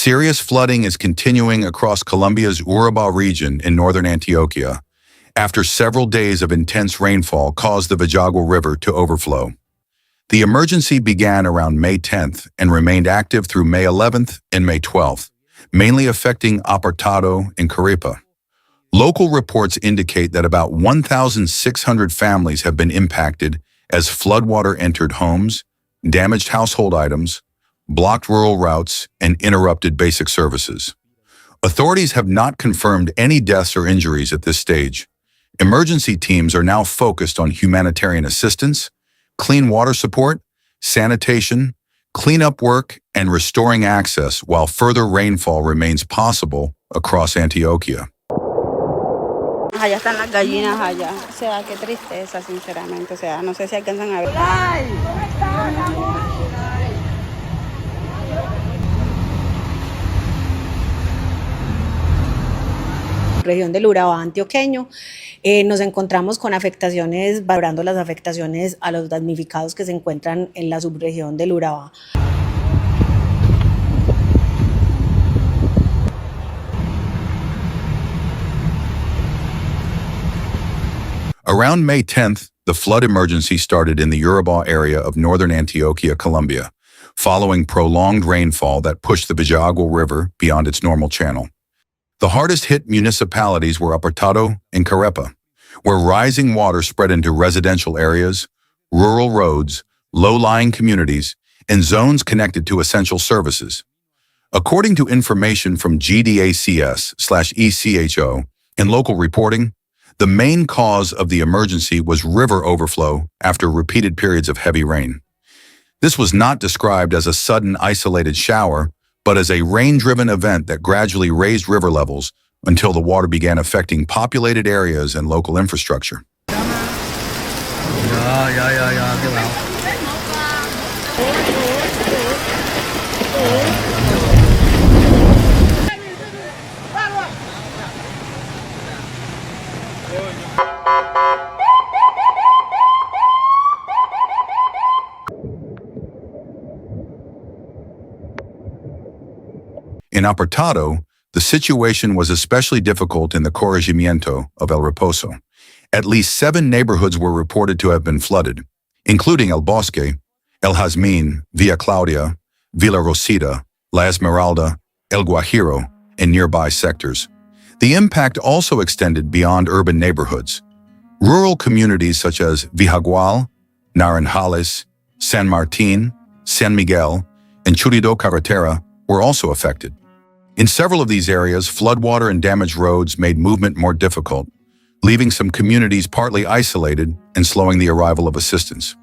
Serious flooding is continuing across Colombia's Urabá region in northern Antioquia, after several days of intense rainfall caused the Vijagual River to overflow. The emergency began around May 10th and remained active through May 11th and May 12th, mainly affecting Apartadó and Carepa. Local reports indicate that about 1,600 families have been impacted as floodwater entered homes, damaged household items, blocked rural routes, and interrupted basic services. Authorities have not confirmed any deaths or injuries at this stage. Emergency teams are now focused on humanitarian assistance, clean water support, sanitation, cleanup work, and restoring access while further rainfall remains possible across Antioquia. Allá están las gallinas allá. O sea, qué tristeza, sinceramente. O sea, no sé si alcanzan a ver. Región del Urabá antioqueño, nos encontramos con afectaciones, valorando las afectaciones a los damnificados que se encuentran en la subregión del Urabá. Around May 10th, the flood emergency started in the Urabá area of northern Antioquia, Colombia, following prolonged rainfall that pushed the Vijagual River beyond its normal channel. The hardest-hit municipalities were Apartadó and Carepa, where rising water spread into residential areas, rural roads, low-lying communities, and zones connected to essential services. According to information from GDACS/ECHO and local reporting, the main cause of the emergency was river overflow after repeated periods of heavy rain. This was not described as a sudden isolated shower, but as a rain-driven event that gradually raised river levels until the water began affecting populated areas and local infrastructure. In Apartadó, the situation was especially difficult in the corregimiento of El Reposo. At least 7 neighborhoods were reported to have been flooded, including El Bosque, El Jazmín, Villa Claudia, Villa Rosita, La Esmeralda, El Guajiro, and nearby sectors. The impact also extended beyond urban neighborhoods. Rural communities such as Vijagual, Naranjales, San Martín, San Miguel, and Churido Carretera were also affected. In several of these areas, floodwater and damaged roads made movement more difficult, leaving some communities partly isolated and slowing the arrival of assistance.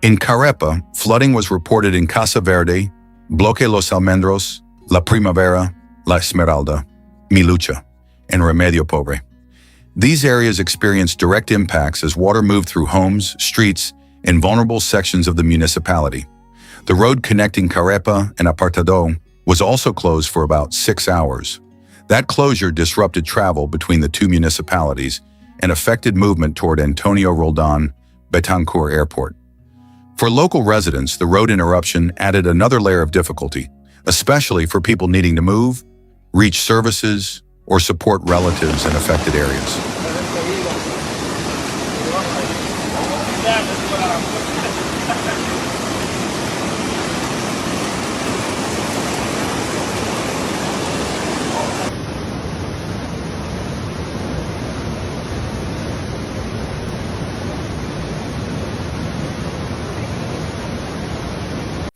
In Carepa, flooding was reported in Casa Verde, Bloque Los Almendros, La Primavera, La Esmeralda, Mi Lucha, and Remedio Pobre. These areas experienced direct impacts as water moved through homes, streets, and vulnerable sections of the municipality. The road connecting Carepa and Apartadó was also closed for about 6 hours. That closure disrupted travel between the two municipalities and affected movement toward Antonio Roldán Betancourt Airport. For local residents, the road interruption added another layer of difficulty, especially for people needing to move, reach services, or support relatives in affected areas.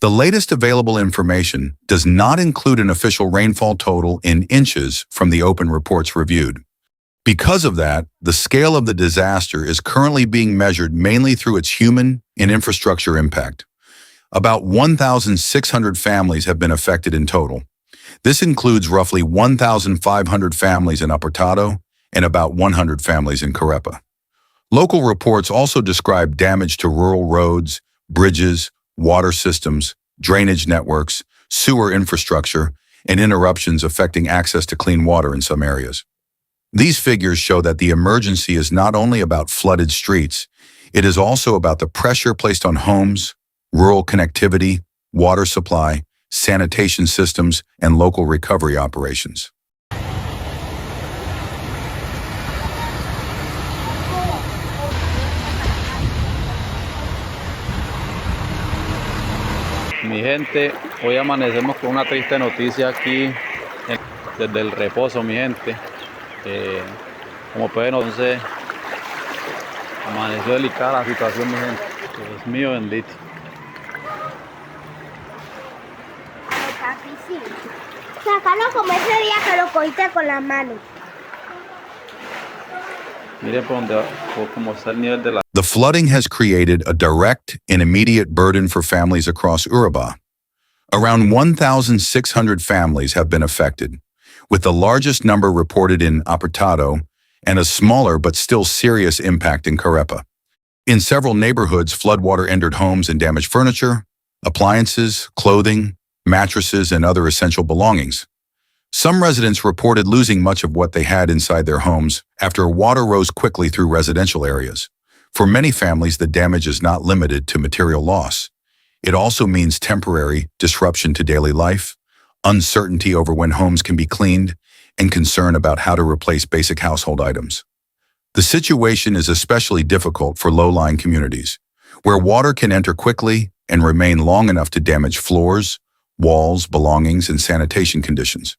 The latest available information does not include an official rainfall total in inches from the open reports reviewed. Because of that, the scale of the disaster is currently being measured mainly through its human and infrastructure impact. About 1,600 families have been affected in total. This includes roughly 1,500 families in Apartadó and about 100 families in Carepa. Local reports also describe damage to rural roads, bridges, water systems, drainage networks, sewer infrastructure, and interruptions affecting access to clean water in some areas. These figures show that the emergency is not only about flooded streets, it is also about the pressure placed on homes, rural connectivity, water supply, sanitation systems, and local recovery operations. Mi gente, hoy amanecemos con una triste noticia aquí desde el reposo, mi gente. Como pueden, entonces amaneció delicada la situación, mi gente. Dios mío bendito. Papi, sí. Sácalo como ese día que lo cogiste con la mano. Miren cómo está el nivel de la... The flooding has created a direct and immediate burden for families across Urabá. Around 1,600 families have been affected, with the largest number reported in Apartadó and a smaller but still serious impact in Carepa. In several neighborhoods, floodwater entered homes and damaged furniture, appliances, clothing, mattresses, and other essential belongings. Some residents reported losing much of what they had inside their homes after water rose quickly through residential areas. For many families, the damage is not limited to material loss. It also means temporary disruption to daily life, uncertainty over when homes can be cleaned, and concern about how to replace basic household items. The situation is especially difficult for low-lying communities, where water can enter quickly and remain long enough to damage floors, walls, belongings, and sanitation conditions.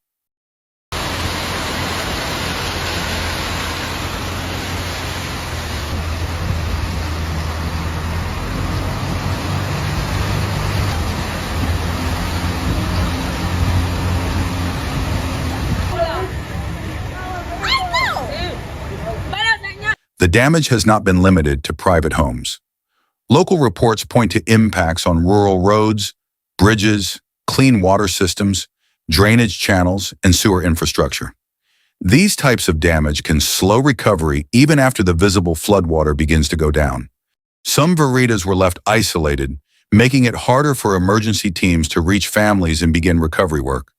The damage has not been limited to private homes. Local reports point to impacts on rural roads, bridges, clean water systems, drainage channels, and sewer infrastructure. These types of damage can slow recovery even after the visible floodwater begins to go down. Some veredas were left isolated, making it harder for emergency teams to reach families and begin recovery work.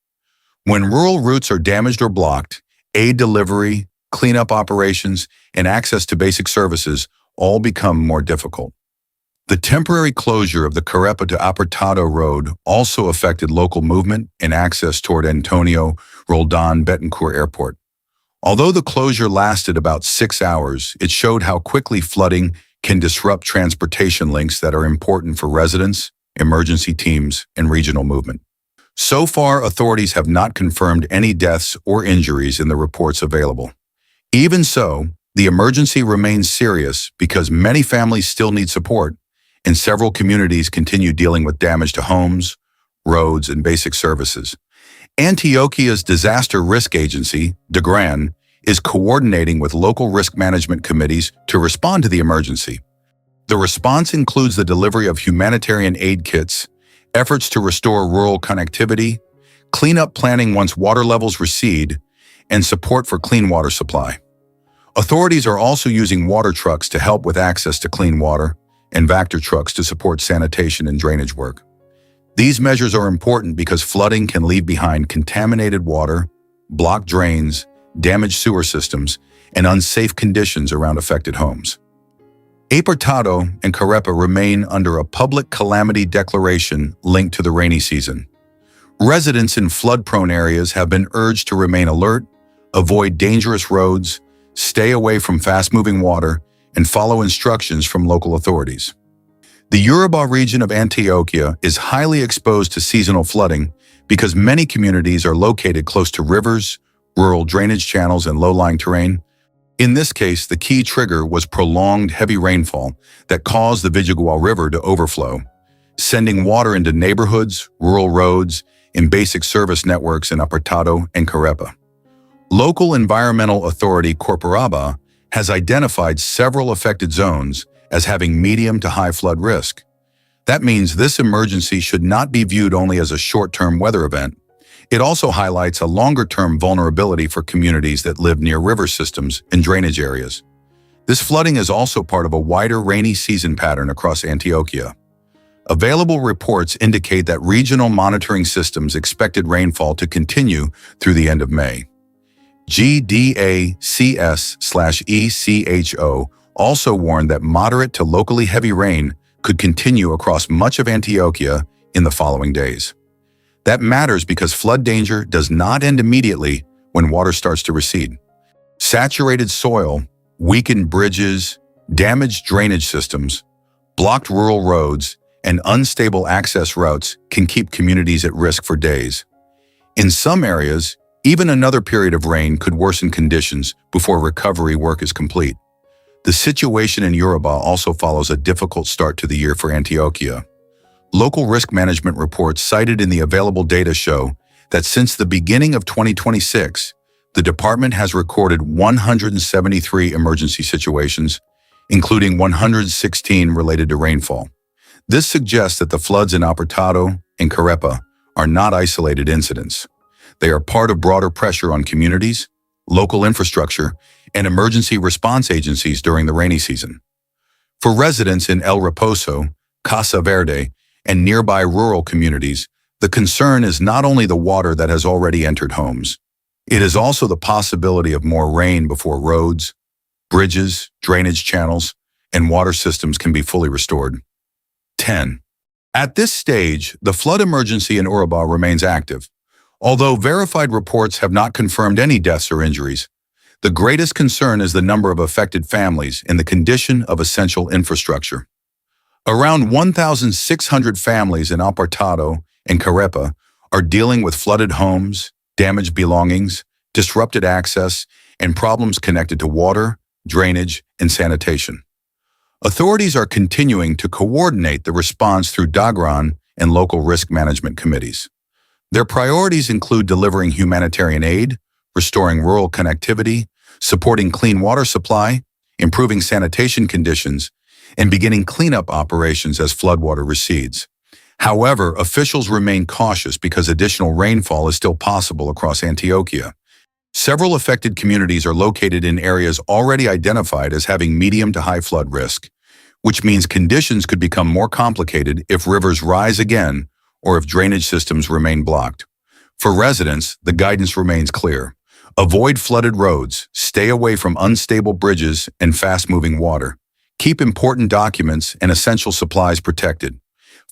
When rural routes are damaged or blocked, aid delivery, cleanup operations, and access to basic services all become more difficult. The temporary closure of the Carepa to Apartadó road also affected local movement and access toward Antonio Roldán Betancourt Airport. Although the closure lasted about 6 hours, it showed how quickly flooding can disrupt transportation links that are important for residents, emergency teams, and regional movement. So far, authorities have not confirmed any deaths or injuries in the reports available. Even so, the emergency remains serious because many families still need support, and several communities continue dealing with damage to homes, roads, and basic services. Antioquia's Disaster Risk Agency, DIGRAN, is coordinating with local risk management committees to respond to the emergency. The response includes the delivery of humanitarian aid kits, efforts to restore rural connectivity, cleanup planning once water levels recede, and support for clean water supply. Authorities are also using water trucks to help with access to clean water and Vector trucks to support sanitation and drainage work. These measures are important because flooding can leave behind contaminated water, blocked drains, damaged sewer systems, and unsafe conditions around affected homes. Apartadó and Carepa remain under a public calamity declaration linked to the rainy season. Residents in flood-prone areas have been urged to remain alert, avoid dangerous roads, stay away from fast-moving water, and follow instructions from local authorities. The Urabá region of Antioquia is highly exposed to seasonal flooding because many communities are located close to rivers, rural drainage channels, and low-lying terrain. In this case, the key trigger was prolonged heavy rainfall that caused the Vijagual River to overflow, sending water into neighborhoods, rural roads, and basic service networks in Apartadó and Carepa. Local environmental authority Urabá has identified several affected zones as having medium to high flood risk. That means this emergency should not be viewed only as a short-term weather event. It also highlights a longer-term vulnerability for communities that live near river systems and drainage areas. This flooding is also part of a wider rainy season pattern across Antioquia. Available reports indicate that regional monitoring systems expected rainfall to continue through the end of May. GDACS/ECHO also warned that moderate to locally heavy rain could continue across much of Antioquia in the following days. That matters because flood danger does not end immediately when water starts to recede. Saturated soil, weakened bridges, damaged drainage systems, blocked rural roads, and unstable access routes can keep communities at risk for days. In some areas, even another period of rain could worsen conditions before recovery work is complete. The situation in Urabá also follows a difficult start to the year for Antioquia. Local risk management reports cited in the available data show that since the beginning of 2026, the department has recorded 173 emergency situations, including 116 related to rainfall. This suggests that the floods in Apartadó and Carepa are not isolated incidents. They are part of broader pressure on communities, local infrastructure, and emergency response agencies during the rainy season. For residents in El Reposo, Casa Verde, and nearby rural communities, the concern is not only the water that has already entered homes. It is also the possibility of more rain before roads, bridges, drainage channels, and water systems can be fully restored. 10. At this stage, the flood emergency in Urabá remains active. Although verified reports have not confirmed any deaths or injuries, the greatest concern is the number of affected families and the condition of essential infrastructure. Around 1,600 families in Apartadó and Carepa are dealing with flooded homes, damaged belongings, disrupted access, and problems connected to water, drainage, and sanitation. Authorities are continuing to coordinate the response through DAGRAN and local risk management committees. Their priorities include delivering humanitarian aid, restoring rural connectivity, supporting clean water supply, improving sanitation conditions, and beginning cleanup operations as floodwater recedes. However, officials remain cautious because additional rainfall is still possible across Antioquia. Several affected communities are located in areas already identified as having medium to high flood risk, which means conditions could become more complicated if rivers rise again or if drainage systems remain blocked. For residents, the guidance remains clear. Avoid flooded roads, stay away from unstable bridges and fast-moving water. Keep important documents and essential supplies protected.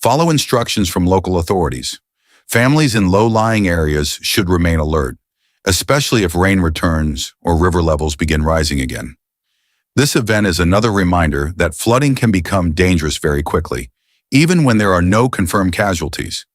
Follow instructions from local authorities. Families in low-lying areas should remain alert, especially if rain returns or river levels begin rising again. This event is another reminder that flooding can become dangerous very quickly, even when there are no confirmed casualties.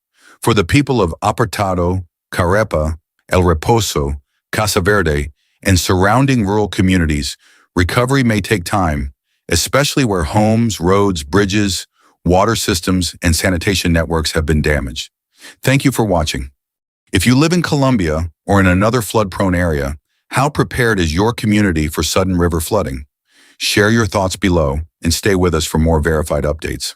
For the people of Apartadó, Carepa, El Reposo, Casa Verde, and surrounding rural communities, recovery may take time, especially where homes, roads, bridges, water systems, and sanitation networks have been damaged. Thank you for watching. If you live in Colombia or in another flood-prone area, how prepared is your community for sudden river flooding? Share your thoughts below and stay with us for more verified updates.